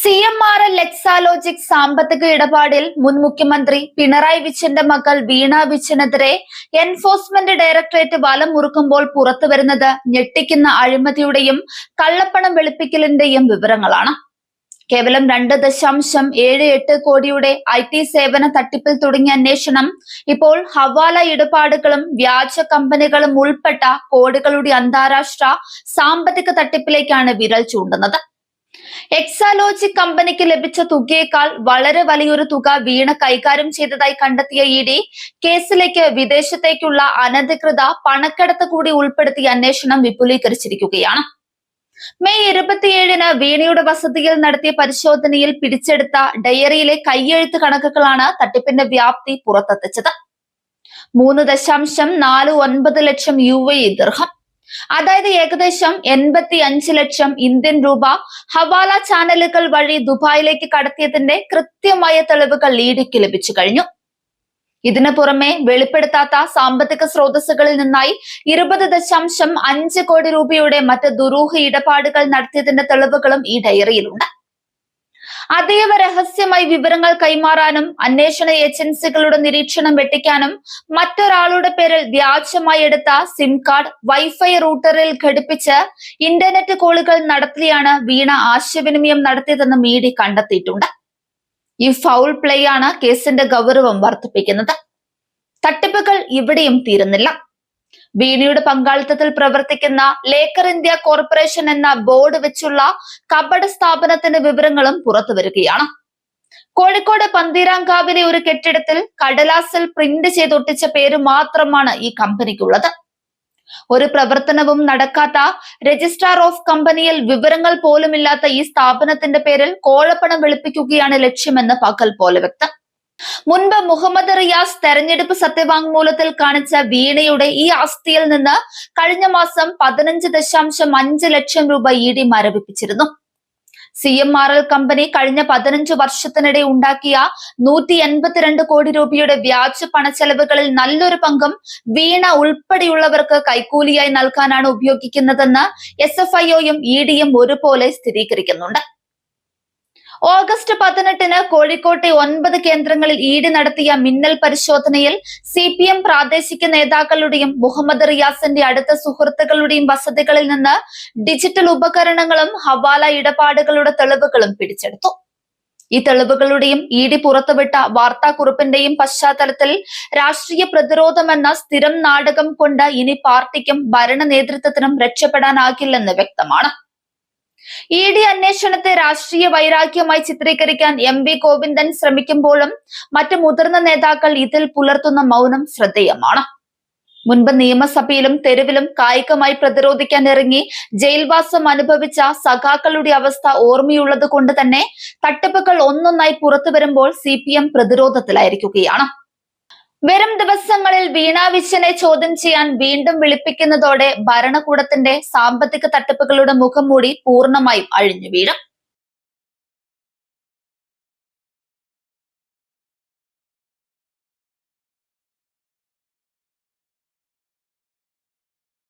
CMRL Exalogic സാമ്പത്തിക ഇടപാടിൽ മുൻ മുഖ്യമന്ത്രി പിണറായി വിജയന്റെ മകൾ വീണ വിജയനെതിരെ എൻഫോഴ്സ്മെന്റ് ഡയറക്ടറേറ്റ് വലം മുറുക്കുമ്പോൾ പുറത്തുവരുന്നത് ഞെട്ടിക്കുന്ന അഴിമതിയുടെയും കള്ളപ്പണം വെളുപ്പിക്കലിന്റെയും വിവരങ്ങളാണ്. കേവലം 2.78 കോടിയുടെ IT സേവന തട്ടിപ്പിൽ തുടങ്ങിയ അന്വേഷണം ഇപ്പോൾ ഹവാല ഇടപാടുകളും വ്യാജ കമ്പനികളും ഉൾപ്പെട്ട കോടികളുടെ അന്താരാഷ്ട്ര സാമ്പത്തിക തട്ടിപ്പിലേക്കാണ് വിരൽ ചൂണ്ടുന്നത്. എക്സാലോജിക് കമ്പനിക്ക് ലഭിച്ച തുകയേക്കാൾ വളരെ വലിയൊരു തുക വീണ കൈകാര്യം ചെയ്തതായി കണ്ടെത്തിയ ED കേസിലേക്ക് വിദേശത്തേക്കുള്ള അനധികൃത പണക്കടത്ത് കൂടി ഉൾപ്പെടുത്തി അന്വേഷണം വിപുലീകരിച്ചിരിക്കുകയാണ്. മെയ് 27-ന് വീണയുടെ വസതിയിൽ നടത്തിയ പരിശോധനയിൽ പിടിച്ചെടുത്ത ഡയറിയിലെ കയ്യെഴുത്ത് കണക്കുകളാണ് തട്ടിപ്പിന്റെ വ്യാപ്തി പുറത്തെത്തിച്ചത്. 3.49 ലക്ഷം UAE ദിർഹം, അതായത് ഏകദേശം 85 ലക്ഷം ഇന്ത്യൻ രൂപ ഹവാല ചാനലുകൾ വഴി ദുബായിലേക്ക് കടത്തിയതിന്റെ കൃത്യമായ തെളിവുകൾ EDക്ക് ലഭിച്ചു കഴിഞ്ഞു. ഇതിനു പുറമെ വെളിപ്പെടുത്താത്ത സാമ്പത്തിക സ്രോതസ്സുകളിൽ നിന്നായി 20.5 കോടി രൂപയുടെ മറ്റ് ദുരൂഹ ഇടപാടുകൾ നടത്തിയതിന്റെ തെളിവുകളും ഈ ഡയറിയിലുണ്ട്. അതീവ രഹസ്യമായി വിവരങ്ങൾ കൈമാറാനും അന്വേഷണ ഏജൻസികളുടെ നിരീക്ഷണം വെട്ടിക്കാനും മറ്റൊരാളുടെ പേരിൽ വ്യാജമായി എടുത്ത സിം കാർഡ് വൈഫൈ റൂട്ടറിൽ ഘടിപ്പിച്ച് ഇന്റർനെറ്റ് കോളുകൾ നടത്തിയാണ് വീണ ആശയവിനിമയം നടത്തിയതെന്ന് ED കണ്ടെത്തിയിട്ടുണ്ട്. ഈ ഫൗൾ പ്ലേ ആണ് കേസിന്റെ ഗൗരവം വർദ്ധിപ്പിക്കുന്നത്. തട്ടിപ്പുകൾ ഇവിടെയും തീരുന്നില്ല. വീണയുടെ പങ്കാളിത്തത്തിൽ പ്രവർത്തിക്കുന്ന ലേക്കർ ഇന്ത്യ കോർപ്പറേഷൻ എന്ന ബോർഡ് വെച്ചുള്ള കപട സ്ഥാപനത്തിന്റെ വിവരങ്ങളും പുറത്തുവരികയാണ്. കോഴിക്കോട് പന്തീരാങ്കാവിലെ ഒരു കെട്ടിടത്തിൽ കടലാസിൽ പ്രിന്റ് ചെയ്തൊട്ടിച്ച പേര് മാത്രമാണ് ഈ കമ്പനിക്കുള്ളത്. ഒരു പ്രവർത്തനവും നടക്കാത്ത രജിസ്ട്രാർ ഓഫ് കമ്പനിയിൽ വിവരങ്ങൾ പോലുമില്ലാത്ത ഈ സ്ഥാപനത്തിന്റെ പേരിൽ കോഴപ്പണം വെളുപ്പിക്കുകയാണ് ലക്ഷ്യമെന്ന് പകൽ പോലെ വ്യക്തം. മുൻപ് മുഹമ്മദ് റിയാസ് തെരഞ്ഞെടുപ്പ് സത്യവാങ്മൂലത്തിൽ കാണിച്ച വീണയുടെ ഈ ആസ്തിയിൽ നിന്ന് കഴിഞ്ഞ മാസം 15.5 ലക്ഷം രൂപ ED മരവിപ്പിച്ചിരുന്നു. CMRL കമ്പനി കഴിഞ്ഞ 15 വർഷത്തിനിടെ ഉണ്ടാക്കിയ 182 കോടി രൂപയുടെ വ്യാജ പണച്ചെലവുകളിൽ നല്ലൊരു പങ്കും വീണ ഉൾപ്പെടെയുള്ളവർക്ക് കൈക്കൂലിയായി നൽകാനാണ് ഉപയോഗിക്കുന്നതെന്ന് SFIOയും EDയും ഒരുപോലെ സ്ഥിരീകരിക്കുന്നുണ്ട്. ഓഗസ്റ്റ് 18-ന് കോഴിക്കോട്ടെ 9 കേന്ദ്രങ്ങളിൽ ED നടത്തിയ മിന്നൽ പരിശോധനയിൽ CPM പ്രാദേശിക നേതാക്കളുടെയും മുഹമ്മദ് റിയാസിന്റെ അടുത്ത സുഹൃത്തുക്കളുടെയും വസതികളിൽ നിന്ന് ഡിജിറ്റൽ ഉപകരണങ്ങളും ഹവാല ഇടപാടുകളുടെ തെളിവുകളും പിടിച്ചെടുത്തു. ഈ തെളിവുകളുടെയും ED പുറത്തുവിട്ട വാർത്താക്കുറിപ്പിന്റെയും പശ്ചാത്തലത്തിൽ രാഷ്ട്രീയ പ്രതിരോധമെന്ന സ്ഥിരം നാടകം കൊണ്ട് ഇനി പാർട്ടിക്കും ഭരണ നേതൃത്വത്തിനും രക്ഷപ്പെടാനാകില്ലെന്ന് വ്യക്തമാണ്. ED അന്വേഷണത്തെ രാഷ്ട്രീയ വൈരാഗ്യമായി ചിത്രീകരിക്കാൻ MV ഗോവിന്ദൻ ശ്രമിക്കുമ്പോഴും മറ്റ് മുതിർന്ന നേതാക്കൾ ഇതിൽ പുലർത്തുന്ന മൗനം ശ്രദ്ധേയമാണ്. മുൻപ് നിയമസഭയിലും തെരുവിലും കായികമായി പ്രതിരോധിക്കാൻ ഇറങ്ങി ജയിൽവാസം അനുഭവിച്ച സഖാക്കളുടെ അവസ്ഥ ഓർമ്മയുള്ളത് കൊണ്ട് തന്നെ തട്ടിപ്പുകൾ ഒന്നൊന്നായി പുറത്തു വരുമ്പോൾ CPM പ്രതിരോധത്തിലായിരിക്കുകയാണ്. വരും ദിവസങ്ങളിൽ വീണ വിജയനെ ചോദ്യം ചെയ്യാൻ വീണ്ടും വിളിപ്പിക്കുന്നതോടെ ഭരണകൂടത്തിന്റെ സാമ്പത്തിക തട്ടിപ്പുകളുടെ മുഖംമൂടി പൂർണ്ണമായും അഴിഞ്ഞു വീഴും.